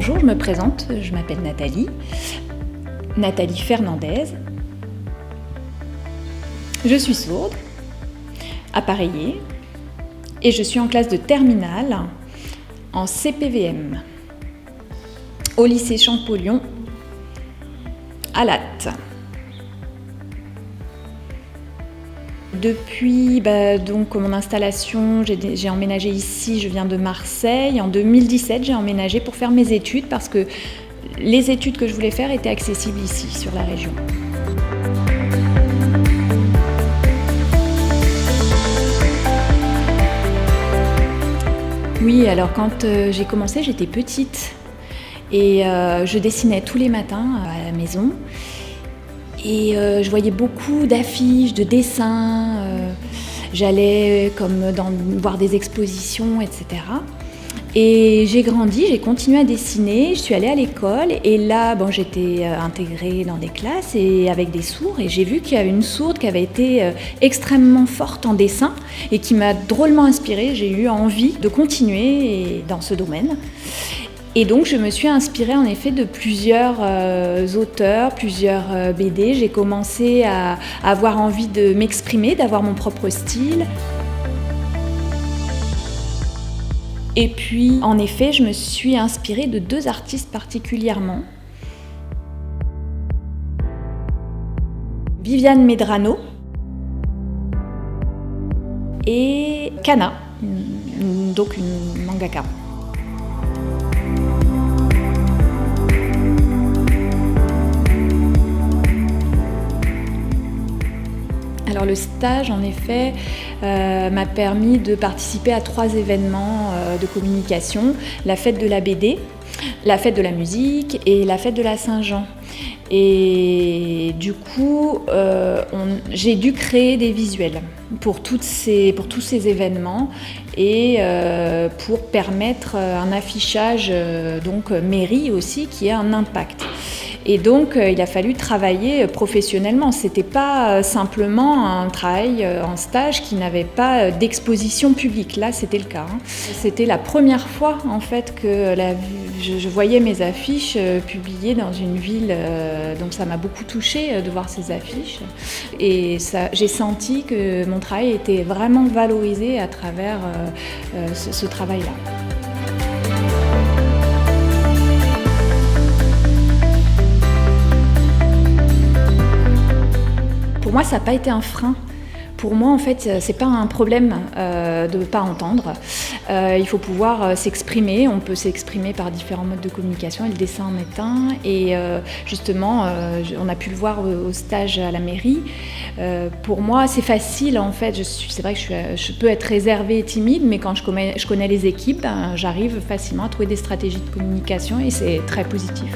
bonjour, je me présente, je m'appelle Nathalie Fernandez. Je suis sourde, appareillée, et je suis en classe de terminale en CPVM au lycée Champollion à Latte. Depuis donc mon installation, j'ai emménagé ici, je viens de Marseille. En 2017, j'ai emménagé pour faire mes études parce que les études que je voulais faire étaient accessibles ici, sur la région. Oui, alors quand j'ai commencé, j'étais petite et je dessinais tous les matins à la maison. Et je voyais beaucoup d'affiches, de dessins, j'allais voir des expositions, etc. Et j'ai grandi, j'ai continué à dessiner, je suis allée à l'école et là j'étais intégrée dans des classes et avec des sourds et j'ai vu qu'il y avait une sourde qui avait été extrêmement forte en dessin et qui m'a drôlement inspirée. J'ai eu envie de continuer dans ce domaine. Et donc je me suis inspirée en effet de plusieurs auteurs, plusieurs BD. J'ai commencé à avoir envie de m'exprimer, d'avoir mon propre style. Et puis en effet, je me suis inspirée de deux artistes particulièrement. Viviane Medrano et Kana, donc une mangaka. Alors le stage, en effet, m'a permis de participer à 3 événements de communication. La fête de la BD, la fête de la musique et la fête de la Saint-Jean. Et du coup, j'ai dû créer des visuels pour tous ces événements et pour permettre un affichage mairie aussi qui a un impact. Et donc, il a fallu travailler professionnellement. C'était pas simplement un travail en stage qui n'avait pas d'exposition publique. Là, c'était le cas. C'était la première fois, en fait, que je voyais mes affiches publiées dans une ville. Donc, ça m'a beaucoup touchée de voir ces affiches. Et j'ai senti que mon travail était vraiment valorisé à travers ce travail-là. Pour moi, ça n'a pas été un frein. Pour moi, en fait, c'est pas un problème de ne pas entendre. Il faut pouvoir s'exprimer. On peut s'exprimer par différents modes de communication et le dessin en est un. Et justement, on a pu le voir au stage à la mairie. Pour moi, c'est facile en fait. C'est vrai que je peux être réservée et timide, mais quand je connais les équipes, j'arrive facilement à trouver des stratégies de communication et c'est très positif.